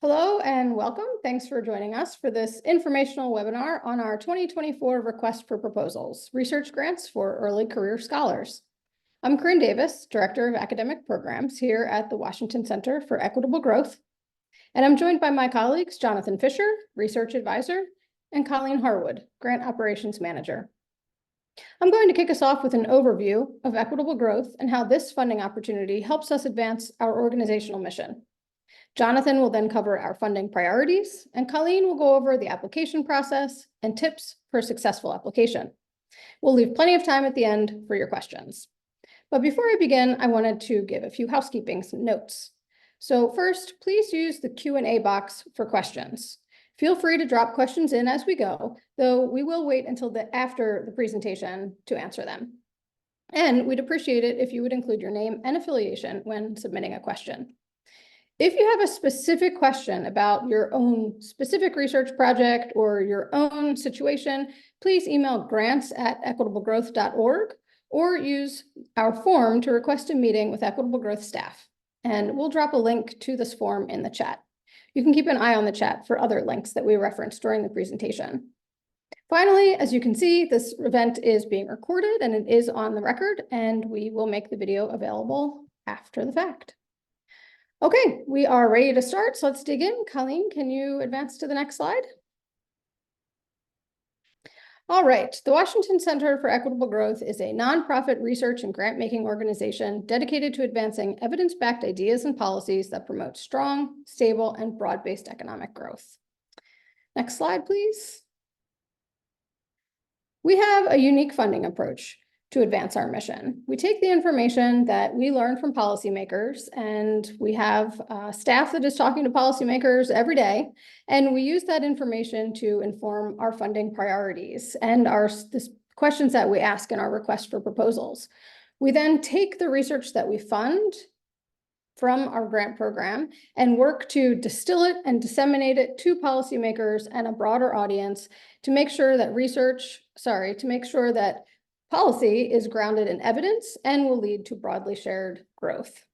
Hello and welcome. Thanks for joining us for this informational webinar on our 2024 Request for Proposals, Research Grants for Early Career Scholars. I'm Corinne Davis, Director of Academic Programs here at the Washington Center for Equitable Growth, and I'm joined by my colleagues, Jonathan Fisher, Research Advisor, and Colleen Harwood, Grant Operations Manager. I'm going to kick us off with an overview of equitable growth and how this funding opportunity helps us advance our organizational mission. Jonathan will then cover our funding priorities, and Colleen will go over the application process and tips for a successful application. We'll leave plenty of time at the end for your questions. But before I begin, I wanted to give a few housekeeping notes. So first, please use the Q&A box for questions. Feel free to drop questions in as we go, though we will wait until after the presentation to answer them. And we'd appreciate it if you would include your name and affiliation when submitting a question. If you have a specific question about your own specific research project or your own situation, please email grants@equitablegrowth.org or use our form to request a meeting with Equitable Growth staff. And we'll drop a link to this form in the chat. You can keep an eye on the chat for other links that we referenced during the presentation. Finally, as you can see, this event is being recorded and it is on the record, and we will make the video available after the fact. Okay, we are ready to start, so let's dig in. Colleen, can you advance to the next slide? All right, the Washington Center for Equitable Growth is a nonprofit research and grant-making organization dedicated to advancing evidence-backed ideas and policies that promote strong, stable, and broad-based economic growth. Next slide, please. We have a unique funding approach to advance our mission. We take the information that we learn from policymakers, and we have staff that is talking to policymakers every day, and we use that information to inform our funding priorities and the questions that we ask in our request for proposals. We then take the research that we fund from our grant program and work to distill it and disseminate it to policymakers and a broader audience to make sure that policy is grounded in evidence and will lead to broadly shared growth.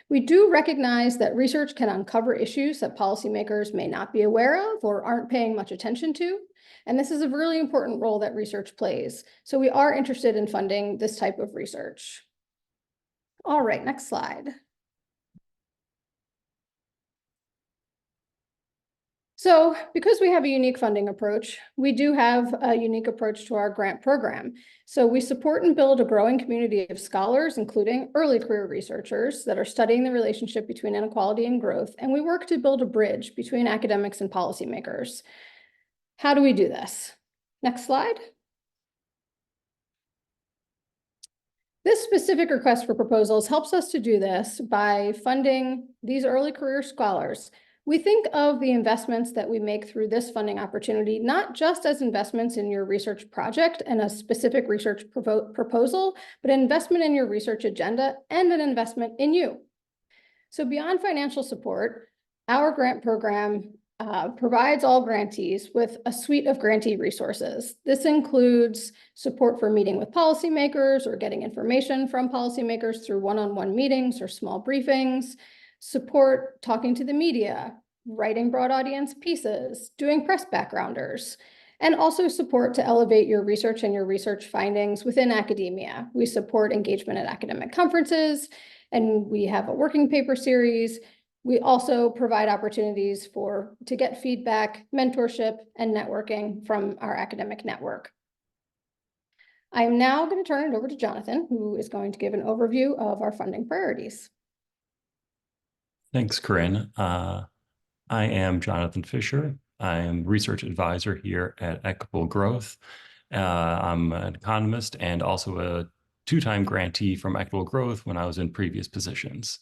We do recognize that research can uncover issues that policymakers may not be aware of or aren't paying much attention to, and this is a really important role that research plays. So we are interested in funding this type of research. All right, next slide. So because we have a unique funding approach, we do have a unique approach to our grant program. So we support and build a growing community of scholars, including early career researchers that are studying the relationship between inequality and growth, and we work to build a bridge between academics and policymakers. How do we do this? Next slide. This specific request for proposals helps us to do this by funding these early career scholars. We think of the investments that we make through this funding opportunity, not just as investments in your research project and a specific research proposal, but an investment in your research agenda and an investment in you. So beyond financial support, our grant program provides all grantees with a suite of grantee resources. This includes support for meeting with policymakers or getting information from policymakers through one-on-one meetings or small briefings, support talking to the media, writing broad audience pieces, doing press backgrounders, and also support to elevate your research and your research findings within academia. We support engagement at academic conferences, and we have a working paper series. We also provide opportunities to get feedback, mentorship, and networking from our academic network. I am now going to turn it over to Jonathan, who is going to give an overview of our funding priorities. Thanks, Corinne. I am Jonathan Fisher. I am research advisor here at Equitable Growth. I'm an economist and also a two-time grantee from Equitable Growth when I was in previous positions.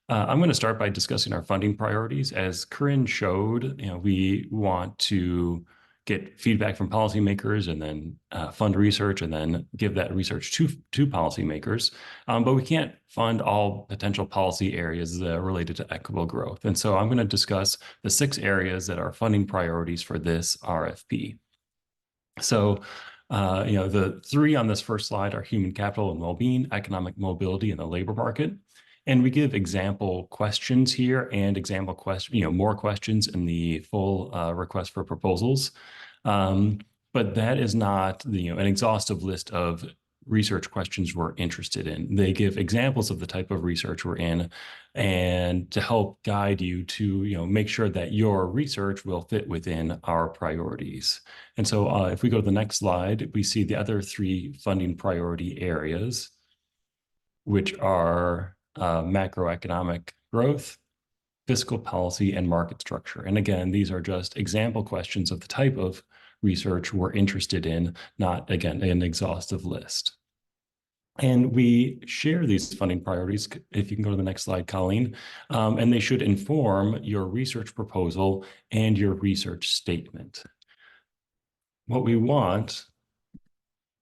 I'm going to start by discussing our funding priorities. As Corinne showed, we want to get feedback from policymakers and then fund research and then give that research to policymakers. But we can't fund all potential policy areas related to equitable growth. And so I'm going to discuss the 6 areas that are funding priorities for this RFP. So, the 3 on this first slide are human capital and well-being, economic mobility, and the labor market. And we give example questions here and example question, more questions in the full request for proposals. But that is not an exhaustive list of research questions we're interested in. They give examples of the type of research we're in and to help guide you to make sure that your research will fit within our priorities. And so if we go to the next slide, we see the other three funding priority areas, which are macroeconomic growth, fiscal policy, and market structure. And again, these are just example questions of the type of research we're interested in, not, again, an exhaustive list. And we share these funding priorities, if you can go to the next slide, Colleen, and they should inform your research proposal and your research statement. What we want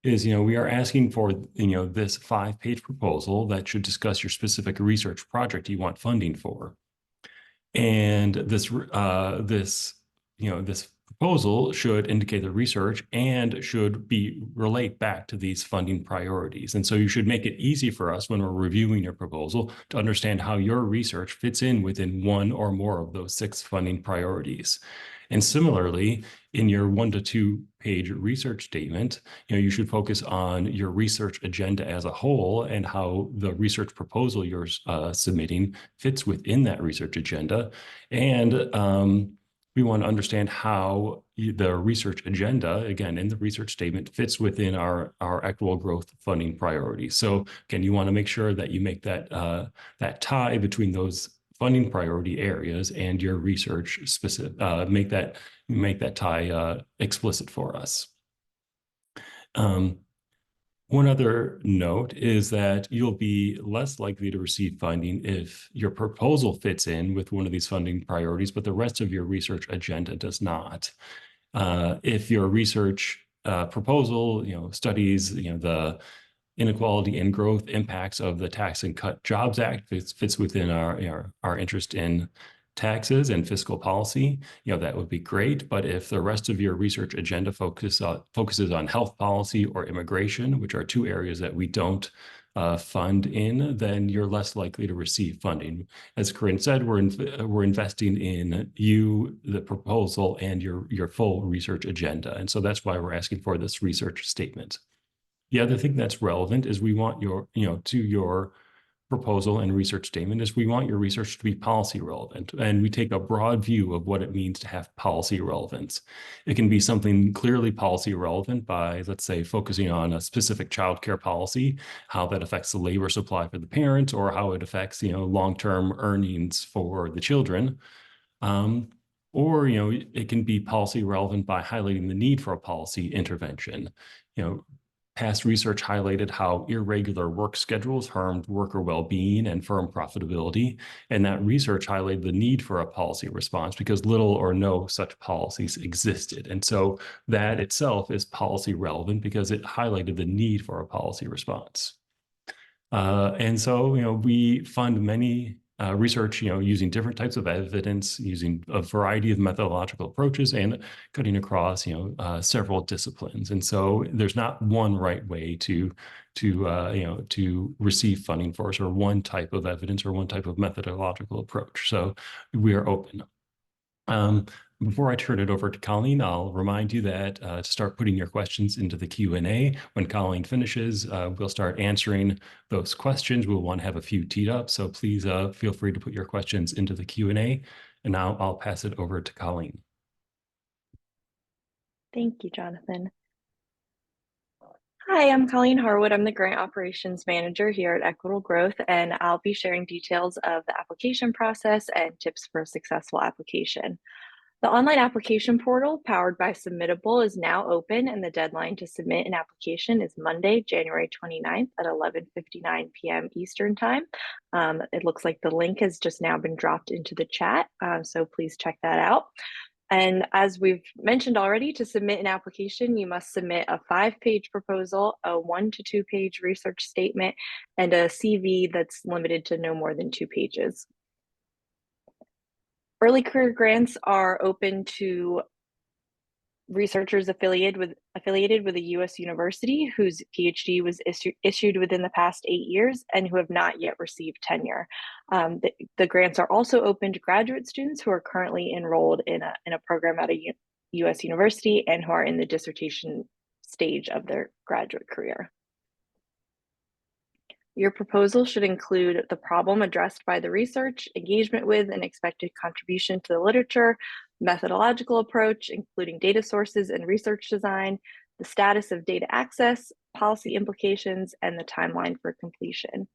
is, we are asking for, this 5-page proposal that should discuss your specific research project you want funding for. And this proposal should indicate the research and should relate back to these funding priorities. And so you should make it easy for us when we're reviewing your proposal to understand how your research fits in within one or more of those 6 funding priorities. And similarly, in your 1 to 2 page research statement, you should focus on your research agenda as a whole and how the research proposal you're submitting fits within that research agenda. And we want to understand how the research agenda, again, in the research statement, fits within our equitable growth funding priorities. So again, you want to make sure that you make that tie between those funding priority areas and your research specific, make that tie explicit for us. One other note is that you'll be less likely to receive funding if your proposal fits in with one of these funding priorities, but the rest of your research agenda does not. If your research proposal, studies, the inequality and growth impacts of the Tax and Cut Jobs Act fits within our interest in taxes and fiscal policy, that would be great. But if the rest of your research agenda focuses on health policy or immigration, which are 2 areas that we don't fund in, then you're less likely to receive funding. As Corinne said, we're investing in you, the proposal, and your full research agenda. And so that's why we're asking for this research statement. The other thing that's relevant is we want to your proposal and research statement is we want your research to be policy relevant. And we take a broad view of what it means to have policy relevance. It can be something clearly policy relevant by, let's say, focusing on a specific childcare policy, how that affects the labor supply for the parent, or how it affects, long-term earnings for the children. Or, it can be policy relevant by highlighting the need for a policy intervention. Past research highlighted how irregular work schedules harmed worker well-being and firm profitability, and that research highlighted the need for a policy response because little or no such policies existed. And so that itself is policy relevant because it highlighted the need for a policy response. And so, we fund many research, using different types of evidence, using a variety of methodological approaches and cutting across, several disciplines. And so there's not one right way to receive funding for us, or one type of evidence or one type of methodological approach. So we are open. Before I turn it over to Colleen, I'll remind you that to start putting your questions into the Q&A. When Colleen finishes, we'll start answering those questions. We'll want to have a few teed up, so please feel free to put your questions into the Q&A. And now I'll pass it over to Colleen. Thank you, Jonathan. Hi, I'm Colleen Harwood. I'm the Grant Operations Manager here at Equitable Growth, and I'll be sharing details of the application process and tips for a successful application. The online application portal powered by Submittable is now open, and the deadline to submit an application is Monday, January 29th at 11:59 p.m. Eastern Time. It looks like the link has just now been dropped into the chat, so please check that out. And as we've mentioned already, to submit an application, you must submit a 5-page proposal, a 1 to 2 page research statement, and a CV that's limited to no more than 2 pages. Early career grants are open to researchers affiliated with a U.S. university whose PhD was issued within the past 8 years and who have not yet received tenure. The grants are also open to graduate students who are currently enrolled in a program at a U.S. university and who are in the dissertation stage of their graduate career. Your proposal should include the problem addressed by the research, engagement with and expected contribution to the literature, methodological approach, including data sources and research design, the status of data access, policy implications, and the timeline for completion.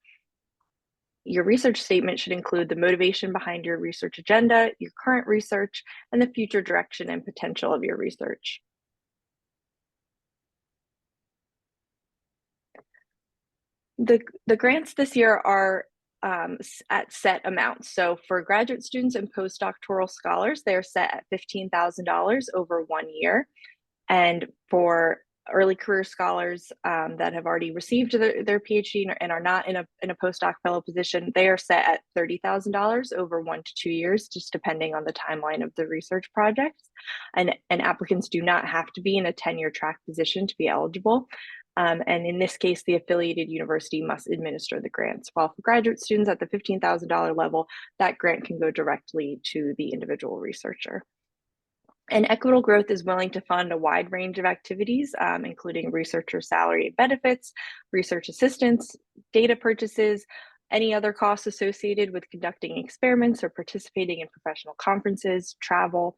Your research statement should include the motivation behind your research agenda, your current research, and the future direction and potential of your research. The grants this year are at set amounts. So for graduate students and postdoctoral scholars, they're set at $15,000 over 1 year. And for early career scholars that have already received their PhD and are not in a postdoc fellow position, they are set at $30,000 over 1 to 2 years, just depending on the timeline of the research projects. And applicants do not have to be in a tenure track position to be eligible. And in this case, the affiliated university must administer the grants. While for graduate students at the $15,000 level, that grant can go directly to the individual researcher. And Equitable Growth is willing to fund a wide range of activities, including researcher salary and benefits, research assistance, data purchases, any other costs associated with conducting experiments or participating in professional conferences, travel,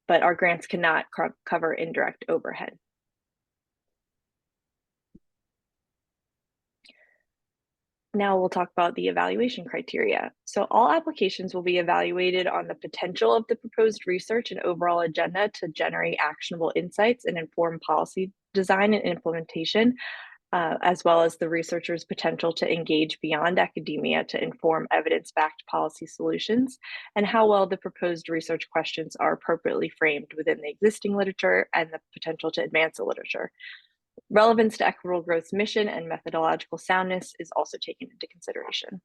but our grants cannot cover indirect overhead. Now we'll talk about the evaluation criteria. So all applications will be evaluated on the potential of the proposed research and overall agenda to generate actionable insights and inform policy design and implementation, as well as the researcher's potential to engage beyond academia to inform evidence-backed policy solutions, and how well the proposed research questions are appropriately framed within the existing literature and the potential to advance the literature. Relevance to Equitable Growth's mission and methodological soundness is also taken into consideration.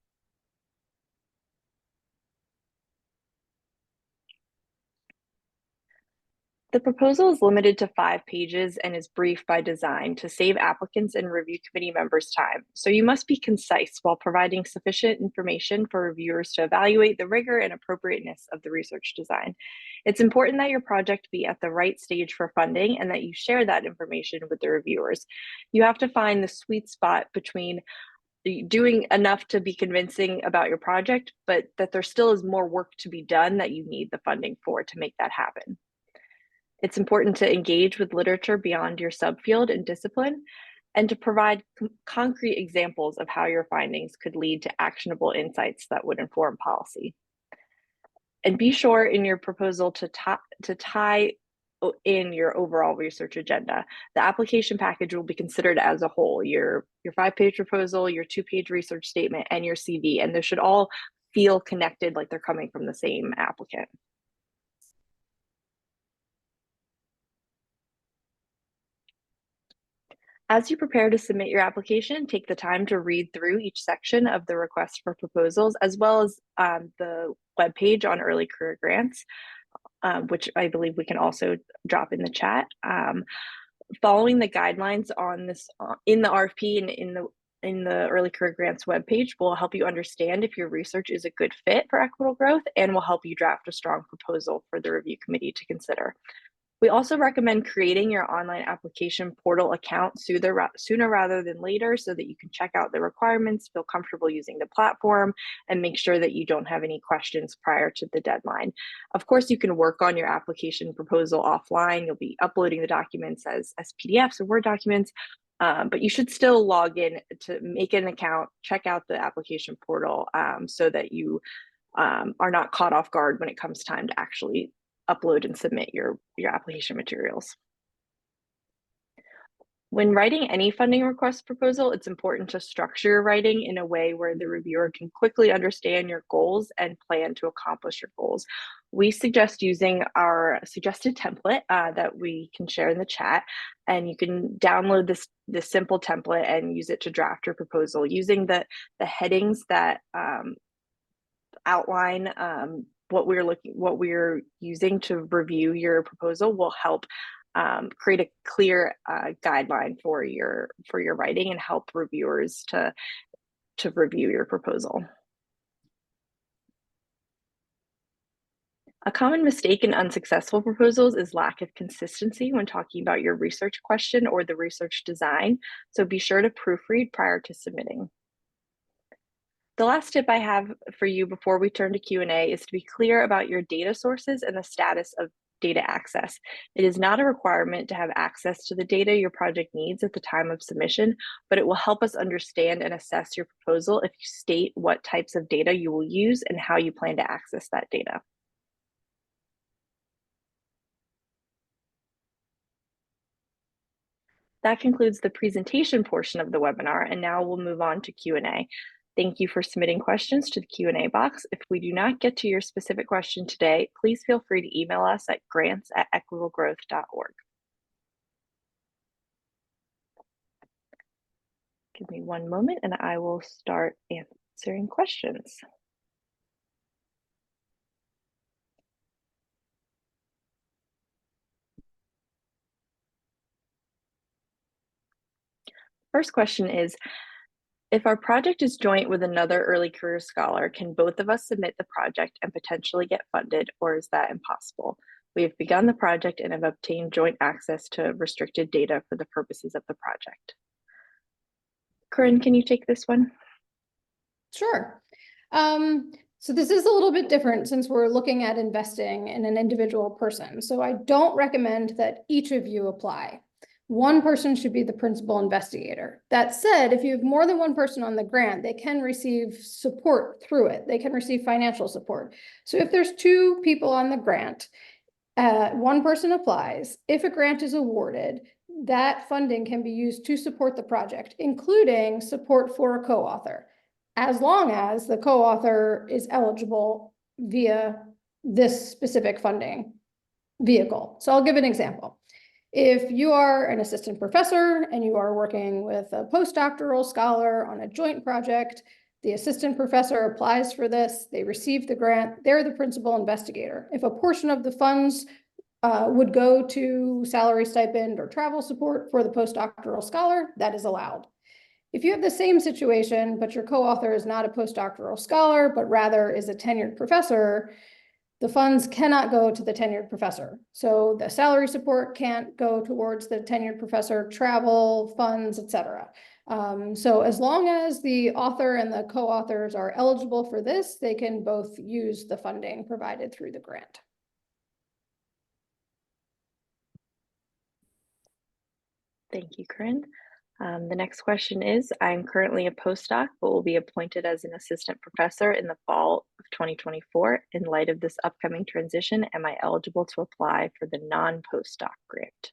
The proposal is limited to 5 pages and is brief by design to save applicants and review committee members time. So you must be concise while providing sufficient information for reviewers to evaluate the rigor and appropriateness of the research design. It's important that your project be at the right stage for funding and that you share that information with the reviewers. You have to find the sweet spot between doing enough to be convincing about your project, but that there still is more work to be done that you need the funding for to make that happen. It's important to engage with literature beyond your subfield and discipline, and to provide concrete examples of how your findings could lead to actionable insights that would inform policy. And be sure in your proposal to tie in your overall research agenda. The application package will be considered as a whole, your 5-page proposal, your 2-page research statement, and your CV, and they should all feel connected, like they're coming from the same applicant. As you prepare to submit your application, take the time to read through each section of the request for proposals, as well as the webpage on early career grants, which I believe we can also drop in the chat. Following the guidelines on this in the RFP and in the early career grants webpage will help you understand if your research is a good fit for Equitable Growth and will help you draft a strong proposal for the review committee to consider. We also recommend creating your online application portal account sooner rather than later so that you can check out the requirements, feel comfortable using the platform, and make sure that you don't have any questions prior to the deadline. Of course, you can work on your application proposal offline. You'll be uploading the documents as PDFs or Word documents, but you should still log in to make an account, check out the application portal so that you are not caught off guard when it comes time to actually upload and submit your application materials. When writing any funding request proposal, it's important to structure your writing in a way where the reviewer can quickly understand your goals and plan to accomplish your goals. We suggest using our suggested template that we can share in the chat, and you can download this simple template and use it to draft your proposal using the headings that outline what we're using to review your proposal will help create a clear guideline for your writing and help reviewers to review your proposal. A common mistake in unsuccessful proposals is lack of consistency when talking about your research question or the research design, so be sure to proofread prior to submitting. The last tip I have for you before we turn to Q&A is to be clear about your data sources and the status of data access. It is not a requirement to have access to the data your project needs at the time of submission, but it will help us understand and assess your proposal if you state what types of data you will use and how you plan to access that data. That concludes the presentation portion of the webinar, and now we'll move on to Q&A. Thank you for submitting questions to the Q&A box. If we do not get to your specific question today, please feel free to email us at grants@equitablegrowth.org. Give me one moment and I will start answering questions. First question is, if our project is joint with another early career scholar, can both of us submit the project and potentially get funded, or is that impossible? We have begun the project and have obtained joint access to restricted data for the purposes of the project. Corinne, can you take this one? Sure. So this is a little bit different since we're looking at investing in an individual person. So I don't recommend that each of you apply. One person should be the principal investigator. That said, if you have more than one person on the grant, they can receive support through it. They can receive financial support. So if there's two people on the grant, one person applies. If a grant is awarded, that funding can be used to support the project, including support for a co-author, as long as the co-author is eligible via this specific funding vehicle. So I'll give an example. If you are an assistant professor and you are working with a postdoctoral scholar on a joint project, the assistant professor applies for this, they receive the grant, they're the principal investigator. If a portion of the funds would go to salary stipend or travel support for the postdoctoral scholar, that is allowed. If you have the same situation, but your co-author is not a postdoctoral scholar, but rather is a tenured professor, the funds cannot go to the tenured professor. So the salary support can't go towards the tenured professor, travel, funds, etc. So as long as the author and the co-authors are eligible for this, they can both use the funding provided through the grant. Thank you, Corinne. The next question is, I'm currently a postdoc, but will be appointed as an assistant professor in the fall of 2024. In light of this upcoming transition, am I eligible to apply for the non-postdoc grant?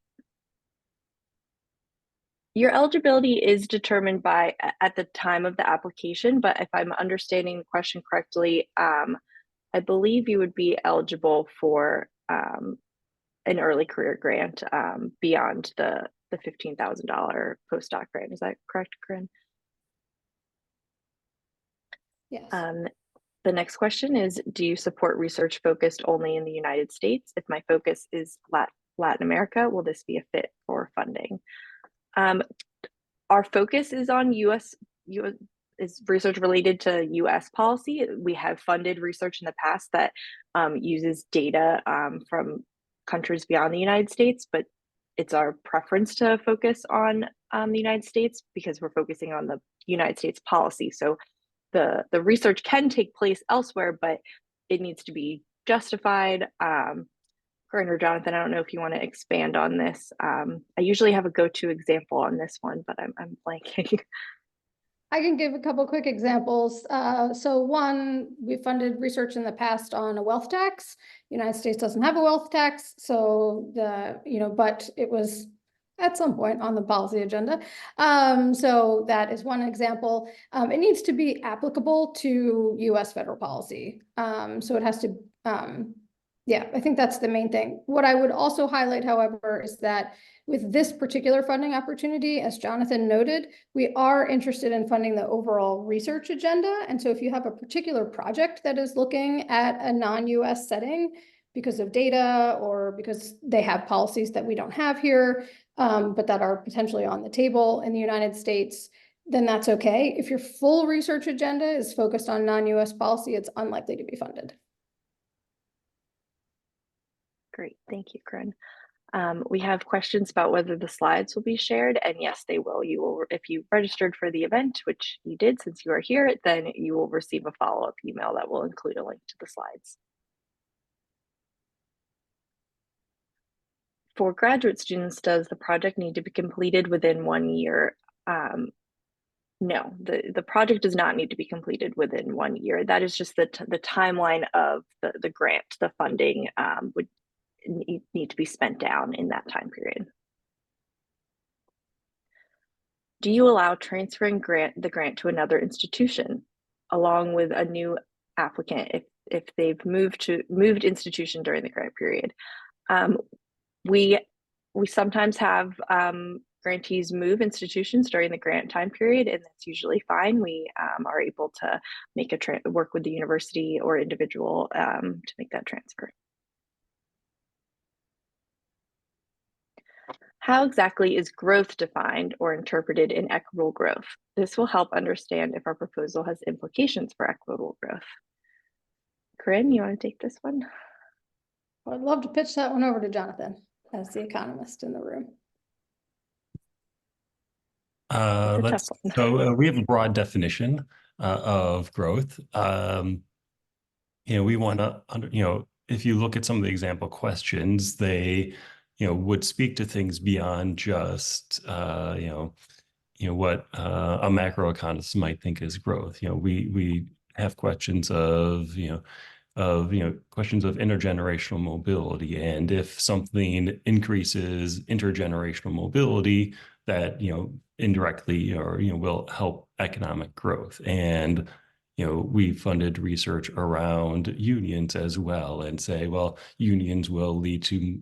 Your eligibility is determined by at the time of the application, but if I'm understanding the question correctly, I believe you would be eligible for an early career grant beyond the $15,000 postdoc grant. Is that correct, Corinne? Yes. The next question is, do you support research focused only in the United States? If my focus is Latin America, will this be a fit for funding? Our focus is on US is research related to US policy. We have funded research in the past that uses data from countries beyond the United States, but it's our preference to focus on the United States because we're focusing on the United States policy. So the research can take place elsewhere, but it needs to be justified. Corinne or Jonathan, I don't know if you want to expand on this. I usually have a go-to example on this one, but I'm blanking. I can give a couple quick examples. So one, we funded research in the past on a wealth tax. The United States doesn't have a wealth tax, so but it was at some point on the policy agenda. So that is one example. It needs to be applicable to US federal policy. So it has to, yeah, I think that's the main thing. What I would also highlight, however, is that with this particular funding opportunity, as Jonathan noted, we are interested in funding the overall research agenda. And so if you have a particular project that is looking at a non-US setting, because of data or because they have policies that we don't have here, but that are potentially on the table in the United States, then that's okay. If your full research agenda is focused on non-US policy, it's unlikely to be funded. Great, thank you, Corinne. We have questions about whether the slides will be shared, and yes, they will. You will, if you registered for the event, which you did since you are here, then you will receive a follow-up email that will include a link to the slides. For graduate students, does the project need to be completed within 1 year? No, the project does not need to be completed within 1 year. That is just the timeline of the grant. The funding would need to be spent down in that time period. Do you allow transferring the grant to another institution along with a new applicant if they've moved institution during the grant period? We sometimes have grantees move institutions during the grant time period, and that's usually fine. We are able to make work with the university or individual to make that transfer. How exactly is growth defined or interpreted in equitable growth? This will help understand if our proposal has implications for equitable growth. Corinne, you want to take this one? I'd love to pitch that one over to Jonathan as the economist in the room. We have a broad definition of growth. We want to, if you look at some of the example questions, they, would speak to things beyond just, what a macroeconomist might think is growth. We have questions of, questions of intergenerational mobility, and if something increases intergenerational mobility, that indirectly or will help economic growth. And we funded research around unions as well, and say, well, unions will lead to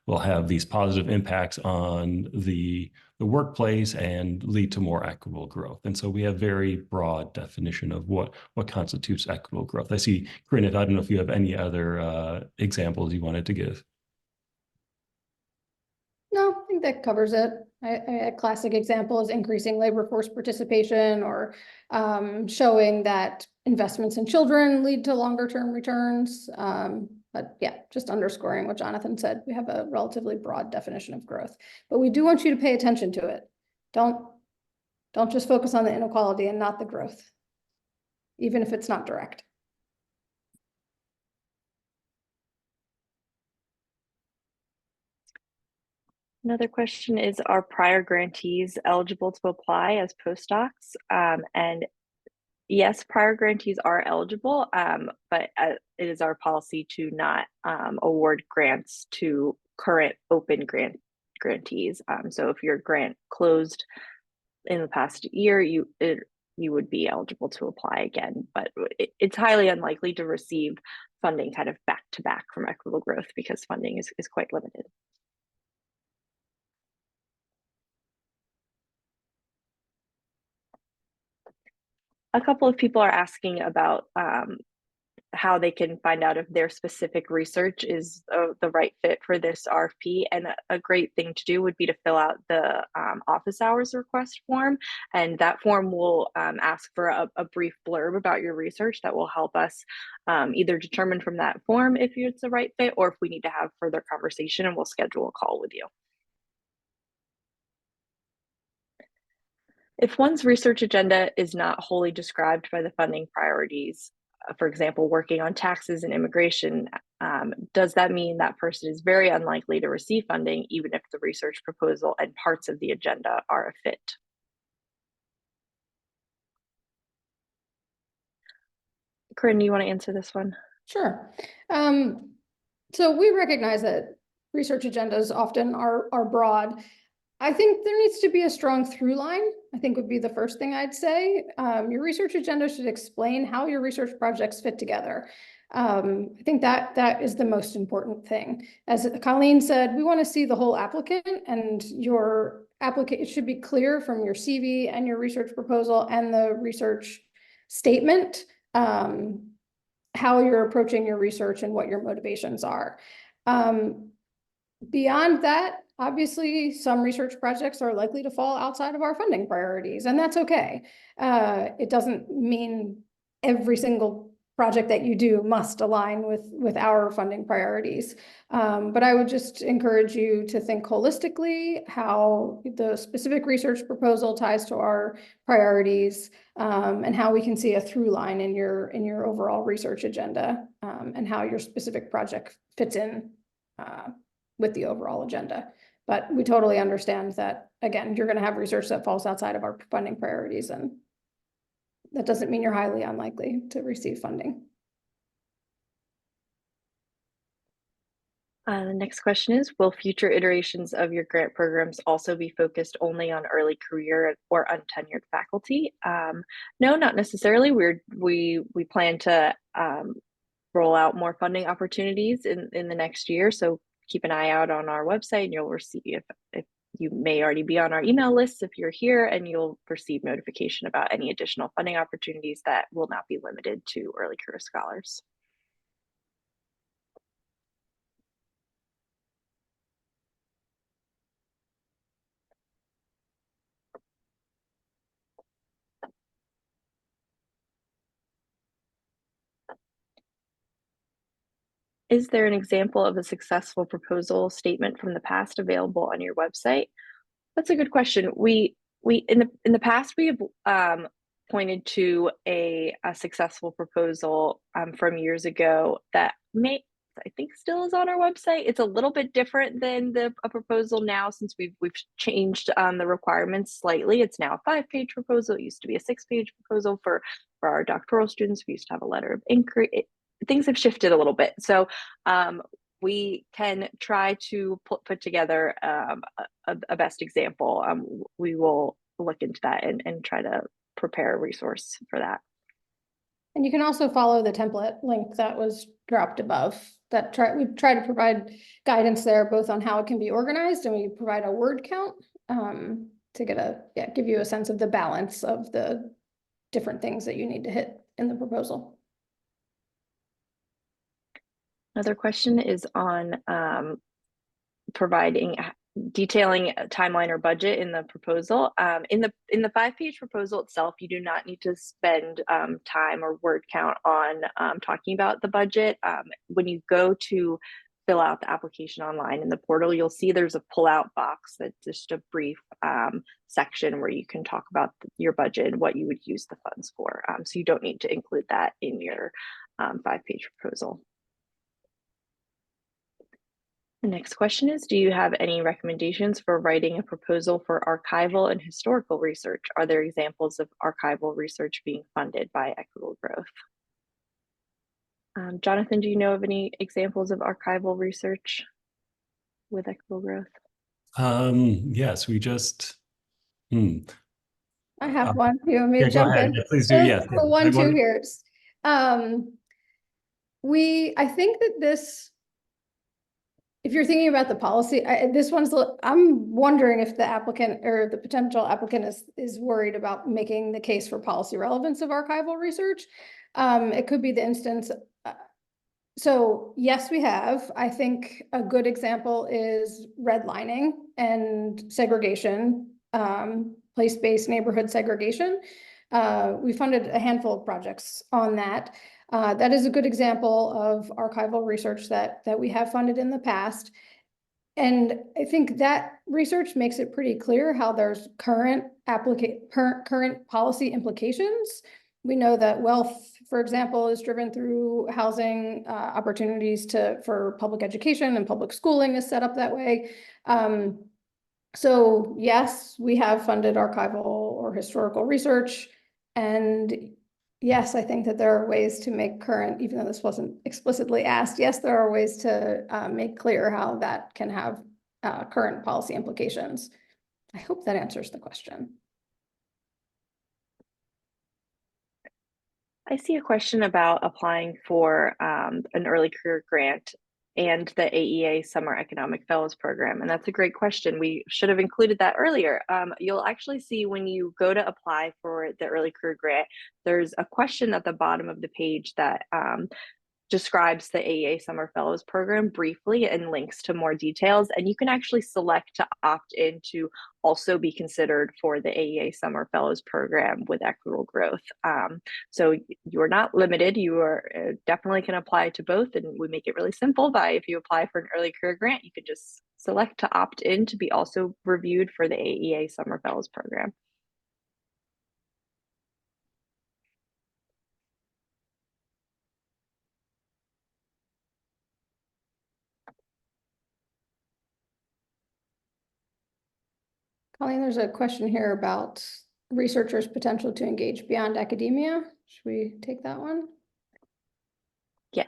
will have these positive impacts on the workplace and lead to more equitable growth. And so we have very broad definition of what constitutes equitable growth. I see, Corinne, I don't know if you have any other examples you wanted to give. No, I think that covers it. A classic example is increasing labor force participation, or showing that investments in children lead to longer term returns. But yeah, just underscoring what Jonathan said, we have a relatively broad definition of growth, but we do want you to pay attention to it. Don't just focus on the inequality and not the growth, even if it's not direct. Another question is, are prior grantees eligible to apply as postdocs? And yes, prior grantees are eligible, but it is our policy to not award grants to current open grantees. So if your grant closed in the past year, you would be eligible to apply again, but it's highly unlikely to receive funding kind of back to back from Equitable Growth because funding is quite limited. A couple of people are asking about how they can find out if their specific research is the right fit for this RFP. And a great thing to do would be to fill out the office hours request form. And that form will ask for a brief blurb about your research that will help us either determine from that form if it's the right fit, or if we need to have further conversation, and we'll schedule a call with you. If one's research agenda is not wholly described by the funding priorities, for example, working on taxes and immigration, does that mean that person is very unlikely to receive funding, even if the research proposal and parts of the agenda are a fit? Corinne, do you want to answer this one? Sure. So we recognize that research agendas often are broad. I think there needs to be a strong through line, I think would be the first thing I'd say. Your research agenda should explain how your research projects fit together. I think that is the most important thing. As Colleen said, we want to see the whole applicant, and your applicant should be clear from your CV and your research proposal and the research statement. how you're approaching your research and what your motivations are. Beyond that, obviously, some research projects are likely to fall outside of our funding priorities, and that's okay. It doesn't mean every single project that you do must align with our funding priorities. But I would just encourage you to think holistically how the specific research proposal ties to our priorities, and how we can see a through line in your overall research agenda, and how your specific project fits in with the overall agenda. But we totally understand that, again, you're going to have research that falls outside of our funding priorities, and that doesn't mean you're highly unlikely to receive funding. The next question is, will future iterations of your grant programs also be focused only on early career or untenured faculty? No, not necessarily. We plan to roll out more funding opportunities in the next year. So keep an eye out on our website and you'll receive, if you may already be on our email list if you're here, and you'll receive notification about any additional funding opportunities that will not be limited to early career scholars. Is there an example of a successful proposal statement from the past available on your website? That's a good question. We in the past we have pointed to a successful proposal from years ago that I think still is on our website. It's a little bit different than a proposal now, since we've changed the requirements slightly. It's now a 5-page proposal. It used to be a 6-page proposal for our doctoral students. We used to have a letter of inquiry. Things have shifted a little bit. So we can try to put together a best example. We will look into that and try to prepare a resource for that. And you can also follow the template link that was dropped above. We try to provide guidance there, both on how it can be organized, and we provide a word count to give you a sense of the balance of the different things that you need to hit in the proposal. Another question is on detailing a timeline or budget in the proposal. In the 5-page proposal itself, you do not need to spend time or word count on talking about the budget. When you go to fill out the application online in the portal, you'll see there's a pull-out box that's just a brief section where you can talk about your budget and what you would use the funds for. So you don't need to include that in your 5-page proposal. The next question is, do you have any recommendations for writing a proposal for archival and historical research? Are there examples of archival research being funded by Equitable Growth? Jonathan, do you know of any examples of archival research with Equitable Growth? Yes, we just. I have one. You want me to jump in? Yeah, please do. Yes. So 1, 2 here. I think that this, if you're thinking about the policy, I'm wondering if the applicant or the potential applicant is worried about making the case for policy relevance of archival research. It could be the instance. So yes, we have. I think a good example is redlining and segregation, place-based neighborhood segregation. We funded a handful of projects on that. That is a good example of archival research that we have funded in the past. And I think that research makes it pretty clear how there's current policy implications. We know that wealth, for example, is driven through housing. Opportunities for public education and public schooling is set up that way. So yes, we have funded archival or historical research. And yes, I think that there are ways to make current, even though this wasn't explicitly asked, yes, there are ways to make clear how that can have current policy implications. I hope that answers the question. I see a question about applying for an early career grant and the AEA Summer Economic Fellows Program? And that's a great question. We should have included that earlier. You'll actually see when you go to apply for the Early Career Grant, there's a question at the bottom of the page that describes the AEA Summer Fellows Program briefly and links to more details. And you can actually select to opt in to also be considered for the AEA Summer Fellows Program with Equitable Growth. So you're not limited. You are definitely can apply to both. And we make it really simple by if you apply for an early career grant, you can just select to opt in to be also reviewed for the AEA Summer Fellows Program. Colleen, there's a question here about researchers' potential to engage beyond academia. Should we take that one? Yes.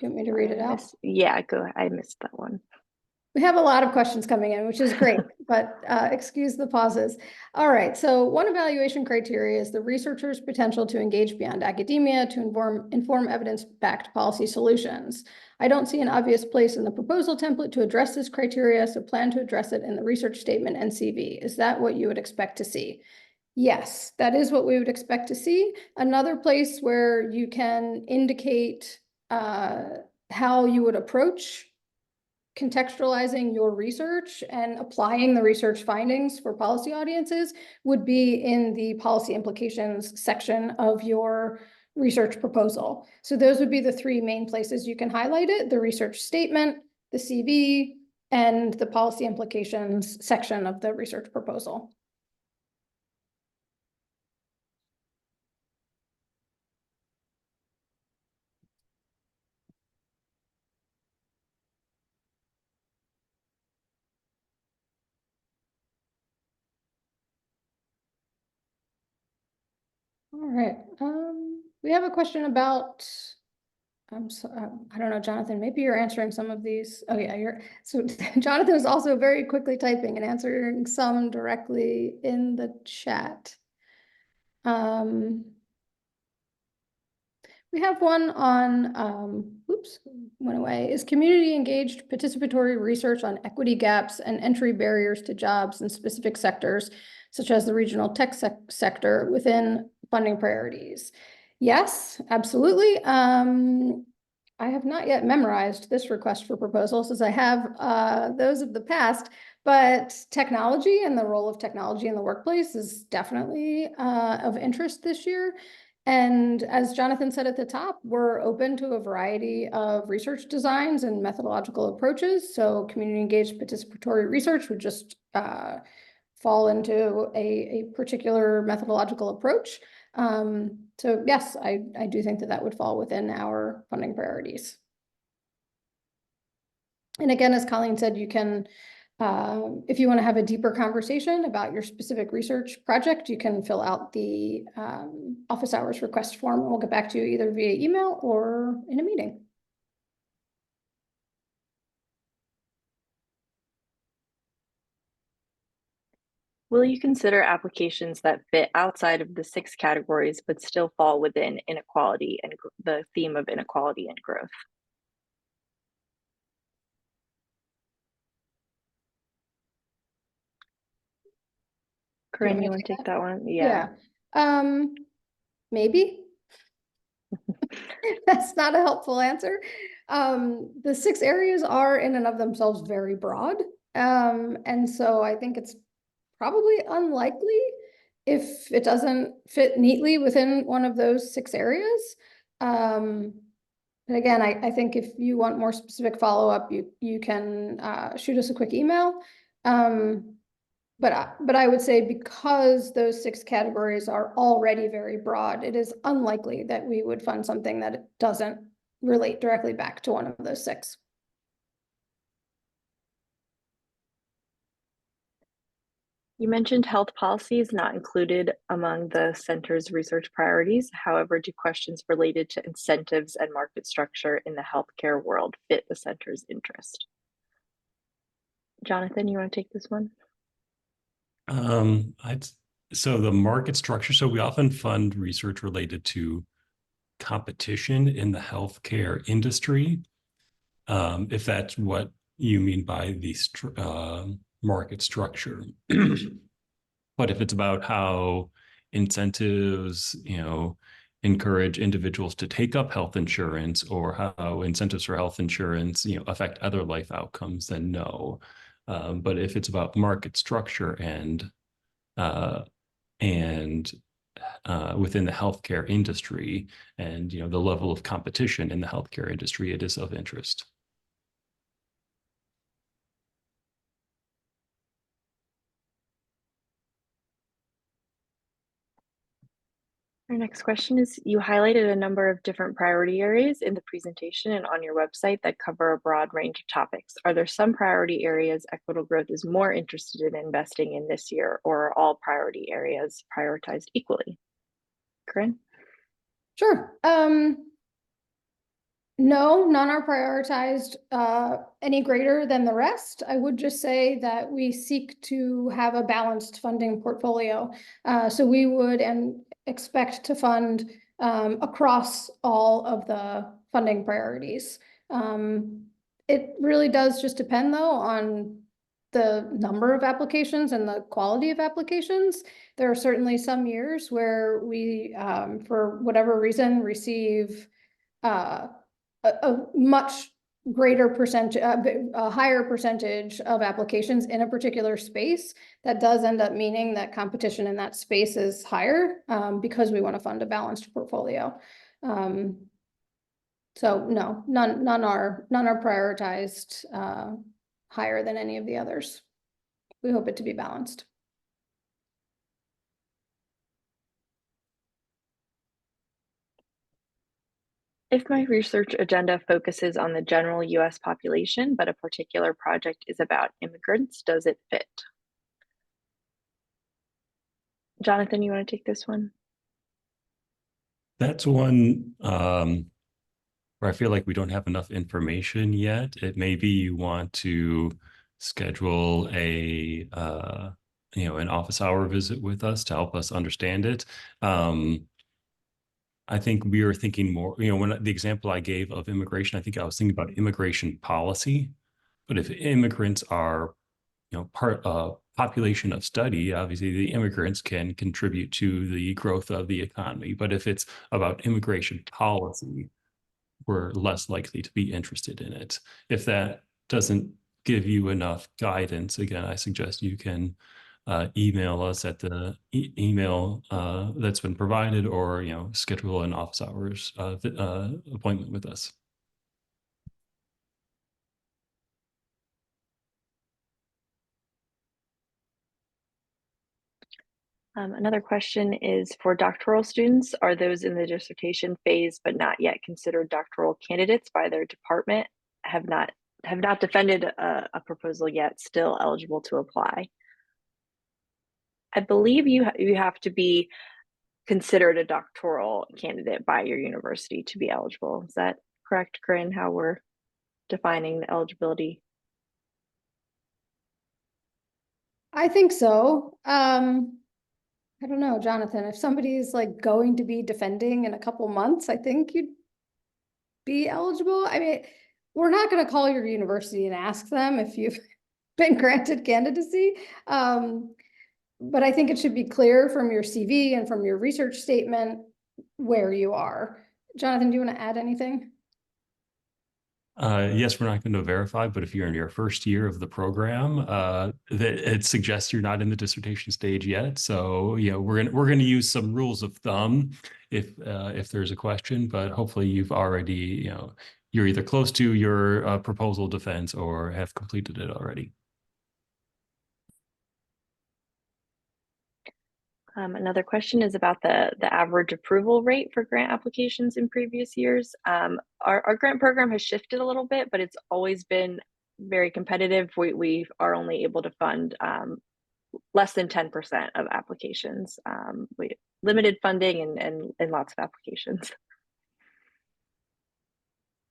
Do you want me to read it out? Yeah, go ahead. I missed that one. We have a lot of questions coming in, which is great, but excuse the pauses. All right, so one evaluation criteria is the researcher's potential to engage beyond academia to inform evidence-backed policy solutions. I don't see an obvious place in the proposal template to address this criteria, so plan to address it in the research statement and CV. Is that what you would expect to see? Yes, that is what we would expect to see. Another place where you can indicate how you would approach contextualizing your research and applying the research findings for policy audiences would be in the policy implications section of your research proposal. So those would be the three main places you can highlight it: the research statement, the CV, and the policy implications section of the research proposal. All right, we have a question about, I don't know, Jonathan, maybe you're answering some of these. Oh yeah, so Jonathan is also very quickly typing and answering some directly in the chat. We have one on, oops, went away. Is community engaged participatory research on equity gaps and entry barriers to jobs in specific sectors, such as the regional tech sector, within funding priorities? Yes, absolutely. I have not yet memorized this request for proposals, as I have those of the past, but technology and the role of technology in the workplace is definitely of interest this year. And as Jonathan said at the top, we're open to a variety of research designs and methodological approaches. So community engaged participatory research would just fall into a particular methodological approach. So yes, I do think that would fall within our funding priorities. And again, as Colleen said, you can, if you want to have a deeper conversation about your specific research project, you can fill out the office hours request form, and we'll get back to you either via email or in a meeting. Will you consider applications that fit outside of the 6 categories but still fall within inequality and the theme of inequality and growth? Corinne, you want to take that one? Yeah. Maybe. That's not a helpful answer. The 6 areas are in and of themselves very broad. And so I think it's probably unlikely if it doesn't fit neatly within one of those 6 areas. But again, I think if you want more specific follow-up, you can shoot us a quick email. But I would say because those 6 categories are already very broad, it is unlikely that we would fund something that doesn't relate directly back to one of those 6. You mentioned health policy is not included among the center's research priorities. However, do questions related to incentives and market structure in the healthcare world fit the center's interest? Jonathan, you want to take this one? So the market structure, so we often fund research related to competition in the healthcare industry. if that's what you mean by the market structure. But if it's about how incentives, encourage individuals to take up health insurance, or how incentives for health insurance, affect other life outcomes, then no. But if it's about market structure and within the healthcare industry and the level of competition in the healthcare industry, it is of interest. Our next question is, you highlighted a number of different priority areas in the presentation and on your website that cover a broad range of topics. Are there some priority areas Equitable Growth is more interested in investing in this year, or are all priority areas prioritized equally? Corinne? Sure. No, none are prioritized any greater than the rest. I would just say that we seek to have a balanced funding portfolio. So we would expect to fund across all of the funding priorities. It really does just depend, though, on the number of applications and the quality of applications. There are certainly some years where we, for whatever reason, receive a much greater percentage, a higher percentage of applications in a particular space. That does end up meaning that competition in that space is higher, because we want to fund a balanced portfolio. So no, none are prioritized higher than any of the others. We hope it to be balanced. If my research agenda focuses on the general US population, but a particular project is about immigrants, does it fit? Jonathan, you want to take this one? That's one where I feel like we don't have enough information yet. It maybe you want to schedule an office hour visit with us to help us understand it. I think we were thinking more, when the example I gave of immigration, I think I was thinking about immigration policy. But if immigrants are, part of population of study, obviously the immigrants can contribute to the growth of the economy. But if it's about immigration policy, we're less likely to be interested in it. If that doesn't give you enough guidance, again, I suggest you can email us at the email that's been provided, or schedule an office hours appointment with us. Another question is, for doctoral students, are those in the dissertation phase but not yet considered doctoral candidates by their department, have not defended a proposal yet, still eligible to apply? I believe you have to be considered a doctoral candidate by your university to be eligible. Is that correct, Corinne, how we're defining the eligibility? I think so. I don't know, Jonathan, if somebody's like going to be defending in a couple months, I think you'd be eligible. I mean, we're not going to call your university and ask them if you've been granted candidacy. But I think it should be clear from your CV and from your research statement where you are. Jonathan, do you want to add anything? Yes, we're not going to verify, but if you're in your first year of the program, it suggests you're not in the dissertation stage yet. So we're going to use some rules of thumb if there's a question, but hopefully you've already, you're either close to your proposal defense or have completed it already. Another question is about the average approval rate for grant applications in previous years. Our grant program has shifted a little bit, but it's always been very competitive. We are only able to fund less than 10% of applications. We limited funding and lots of applications,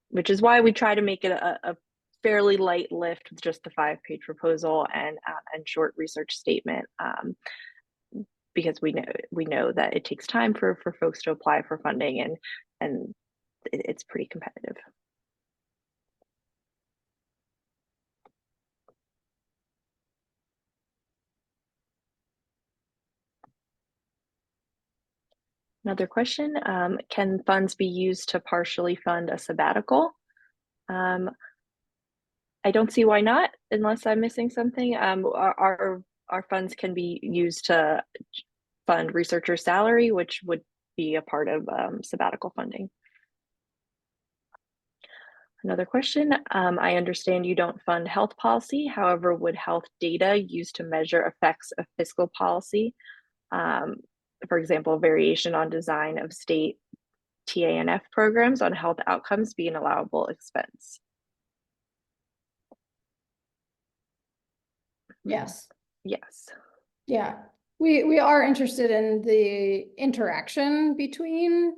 which is why we try to make it a fairly light lift with just the 5-page proposal and short research statement. Because we know that it takes time for folks to apply for funding, and it's pretty competitive. Another question, can funds be used to partially fund a sabbatical? I don't see why not, unless I'm missing something. Our funds can be used to fund researcher salary, which would be a part of sabbatical funding. Another question, I understand you don't fund health policy. However, would health data used to measure effects of fiscal policy, for example, variation on design of state TANF programs on health outcomes, be an allowable expense? Yes. Yes. Yeah, we are interested in the interaction between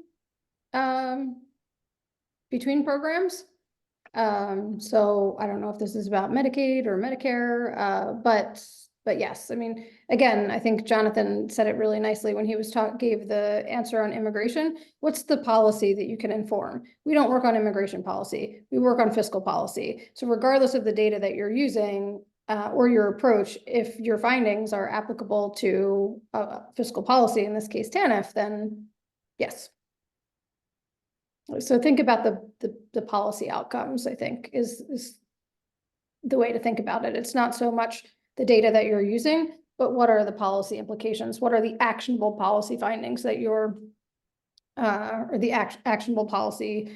programs. So I don't know if this is about Medicaid or Medicare, but yes, I mean, again, I think Jonathan said it really nicely when he gave the answer on immigration. What's the policy that you can inform? We don't work on immigration policy. We work on fiscal policy. So regardless of the data that you're using, or your approach, if your findings are applicable to fiscal policy, in this case TANF, then yes. So think about the policy outcomes, I think, is the way to think about it. It's not so much the data that you're using, but what are the policy implications? What are the actionable policy findings that you're, or the actionable policy?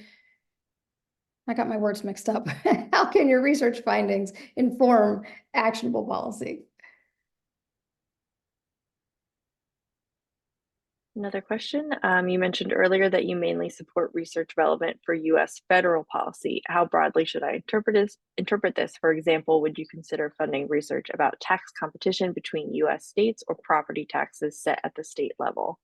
I got my words mixed up. How can your research findings inform actionable policy? Another question. You mentioned earlier that you mainly support research relevant for U.S. federal policy. How broadly should I interpret this? For example, would you consider funding research about tax competition between U.S. states or property taxes set at the state level?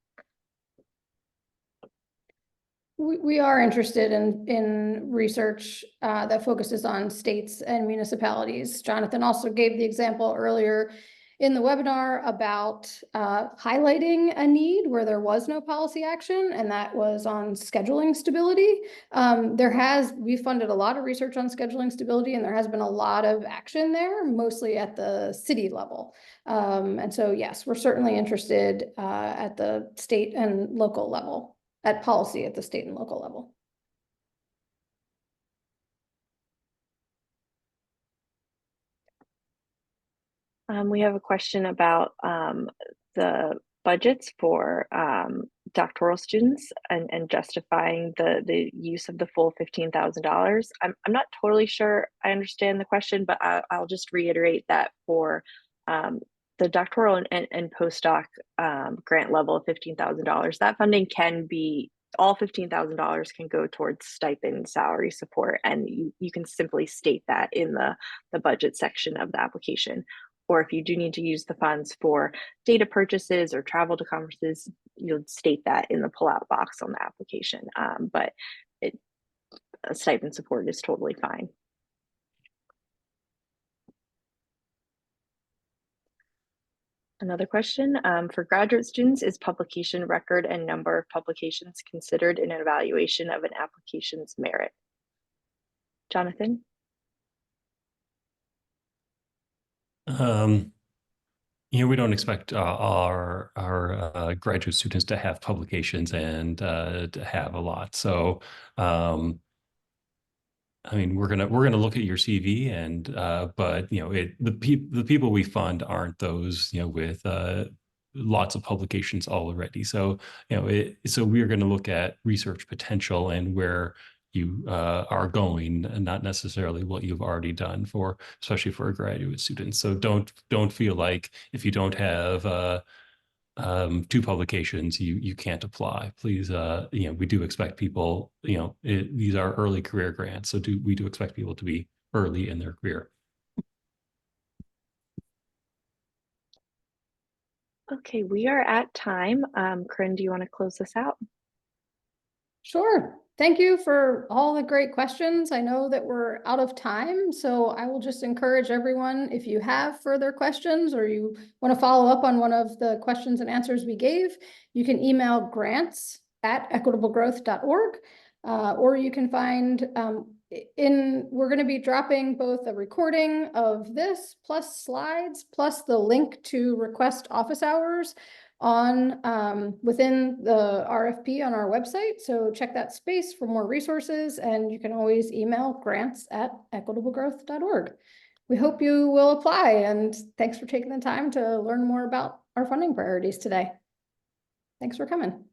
We are interested in research that focuses on states and municipalities. Jonathan also gave the example earlier in the webinar about highlighting a need where there was no policy action, and that was on scheduling stability. We funded a lot of research on scheduling stability, and there has been a lot of action there, mostly at the city level. And so, yes, we're certainly interested at the state and local level, at policy at the state and local level. We have a question about the budgets for doctoral students and justifying the use of the full $15,000. I'm not totally sure I understand the question, but I'll just reiterate that for the doctoral and postdoc grant level of $15,000, that funding can be, all $15,000 can go towards stipend salary support, and you can simply state that in the budget section of the application. Or if you do need to use the funds for data purchases or travel to conferences, you'll state that in the pullout box on the application. But stipend support is totally fine. Another question, for graduate students, is publication record and number of publications considered in an evaluation of an application's merit? Jonathan? We don't expect our graduate students to have publications and to have a lot. So, I mean, we're gonna look at your CV, and but the people we fund aren't those with lots of publications already. So so we're going to look at research potential and where you are going, and not necessarily what you've already done, especially for a graduate student. So don't feel like if you don't have 2 publications, you can't apply. Please, we do expect people, these are early career grants, so we do expect people to be early in their career. Okay, we are at time. Corinne, do you want to close this out? Sure. Thank you for all the great questions. I know that we're out of time, so I will just encourage everyone, if you have further questions or you want to follow up on one of the questions and answers we gave, you can email grants@equitablegrowth.org, or you can find we're going to be dropping both a recording of this plus slides plus the link to request office hours on within the RFP on our website. So check that space for more resources, and you can always email grants@equitablegrowth.org. We hope you will apply, and thanks for taking the time to learn more about our funding priorities today. Thanks for coming.